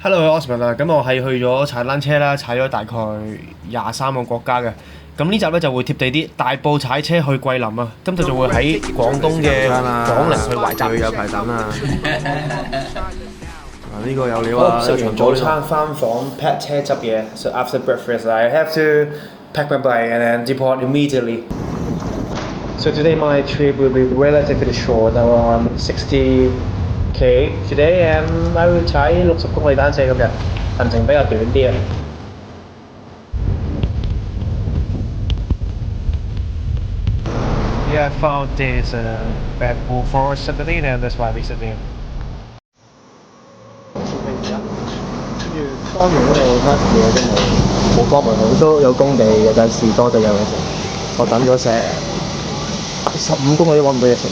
Hello，我係 Osman 啊，咁我係去咗踩單車啦，踩咗大概23個國家嘅。咁呢集咧就會貼地啲，大埔踩車去桂林啊，今次就會喺廣東嘅廣寧去懷集。有排等啊！呢個有料啊！食完早餐翻房 pack 車執嘢，so after breakfast I have to pack my bag and then depart immediately. So today my trip will be relatively short, around 60k today, and I will 踩60公里單車今日，行程比較短啲啊。Yeah, I found this bamboo forest suddenly, and that's why we sitting. 當然嗰度乜嘢都冇國門好都有工地嘅，但係士多就有嘢食。我等咗成15公里都揾唔到嘢食。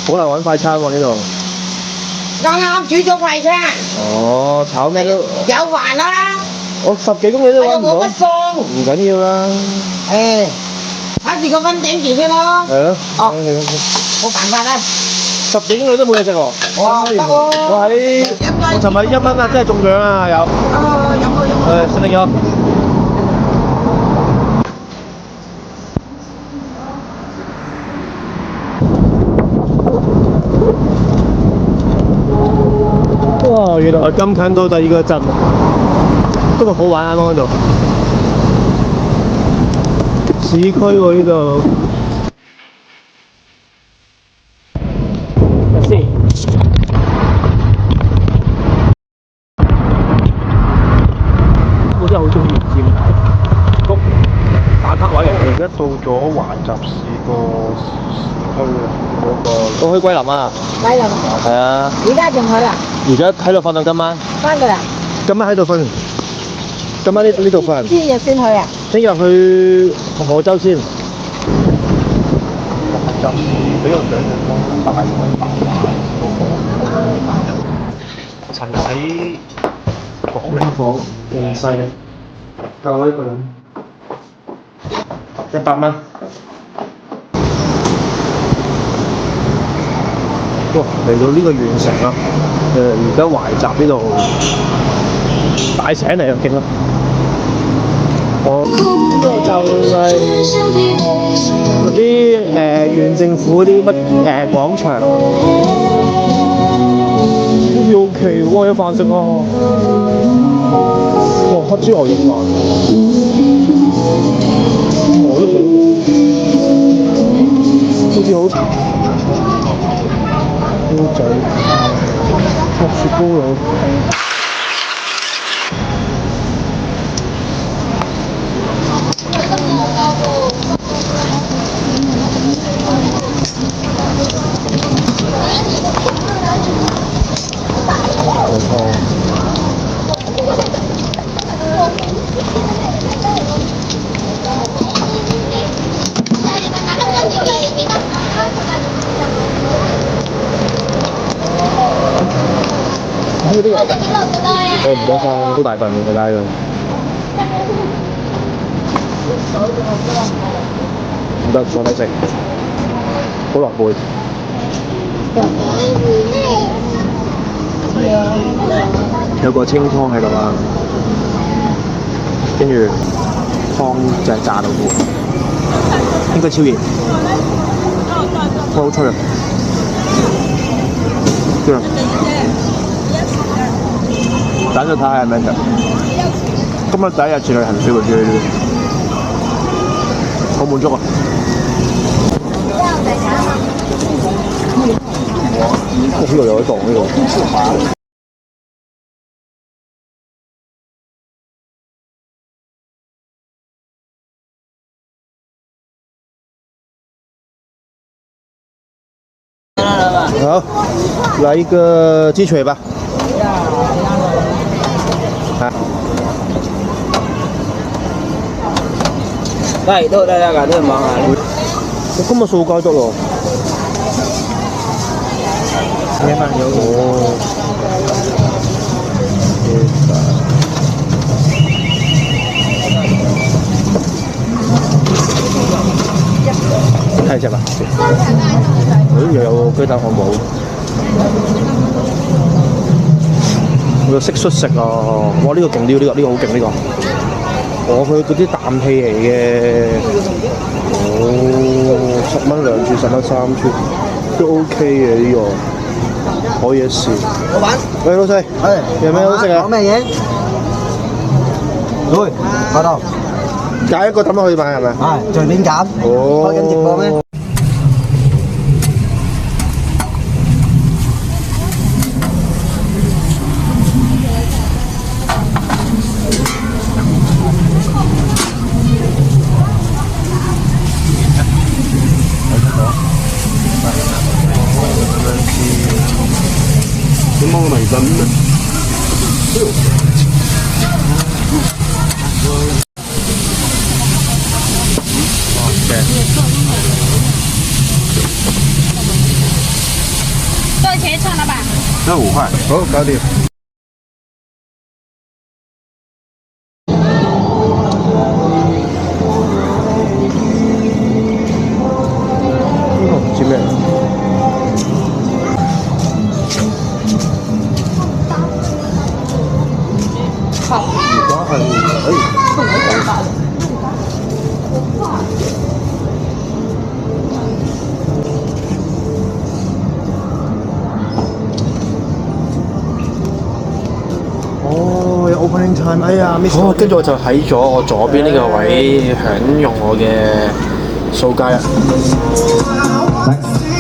好難揾快餐喎呢度。啱啱煮咗快餐，哦，炒咩都有飯啦，我10幾公里都揾唔到。我又冇乜餸。唔緊要啦。誒，睇住個分頂住先咯。係咯。哦，冇辦法啦。 10幾公里都冇嘢食喎。哇，得喎。我尋日1蚊啊，真係中獎啊有。有信力咗。哇！原來咁近到第二個鎮，今日好玩啊！嗰度市區喎呢度。先。我真係好中意尖谷打卡位。而家到咗環集市個市區啊，我去桂林啊。桂林。係啊。而家仲去啊？而家喺度瞓到今晚。翻㗎啦。今晚喺度瞓。今晚呢度瞓。聽日先去啊？聽日去紅河州先。環集市比我想象中大。陳喺廣興房勁細，夠我一個人，100蚊。哇！嚟到呢個縣城啦，而家懷集呢度大醒嚟啊，勁啊！我呢度就係嗰啲縣政府啲乜廣場。好似好奇喎，有飯食啊！哇，黑椒牛肉飯，我都想，好似好仔，雪糕佬。唔該晒，好大份嘅拉佢。唔得，坐低食，好狼狽。有個清湯喺度啊，跟住湯就係炸豆腐，應該超熱，好脆啊！等咗睇下係咩嘅。今日第一日前旅行小回轉，好滿足啊！呢度有一檔呢度。好，來一個雞腿吧。đây tôi đây là cả thứ món này. Có một số coi rồi. Nghe bạn nhớ. Hai chả bà. 又有雞蛋漢堡。我有蟋蟀食啊！哇，呢、個勁啲，呢個好勁呢個。佢嗰啲啖氣嚟嘅。10蚊2串，10蚊3串，都 OK 嘅呢、個，可以一試。老闆，喂，老細，有咩好食啊？講咩嘢？對，嗰度揀一個抌落去買係咪？係隨便揀。哦。開緊直播咩？點解我微信呢？多少钱一串，老板？这5块。好，搞掂。呢個唔知咩？而家係有 opening time， 哎呀 miss。跟住我就喺咗我左邊呢個位享用我嘅掃街啦。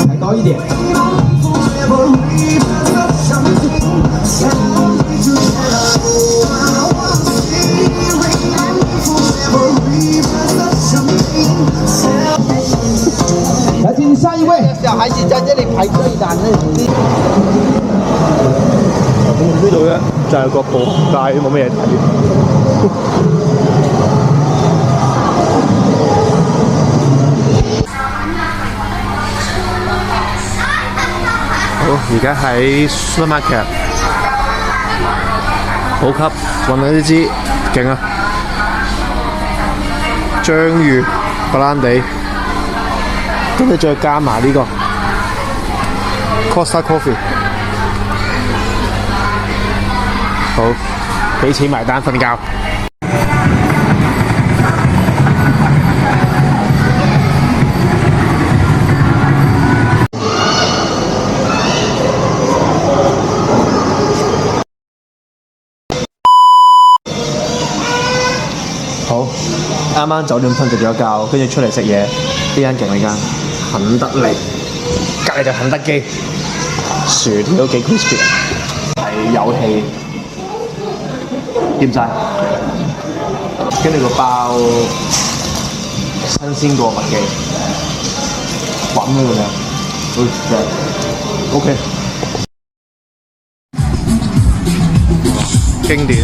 抬高一點。來，請下一位。小孩子在這裡排隊的，呢度咧就係個步行街，冇咩嘢睇。好，而家喺 supermarket 補給揾到呢支勁啊！章魚白蘭地，跟住再加埋呢個 Costa Coffee。好，俾錢埋單瞓覺。好，啱啱酒店瞓食咗覺，跟住出嚟食嘢，呢間勁呢間肯德利，隔離就肯德基，薯條都幾 crispy， 係有氣。掂晒，跟住個包新鮮過麥記，滾嗰個嘅，OK， 經典。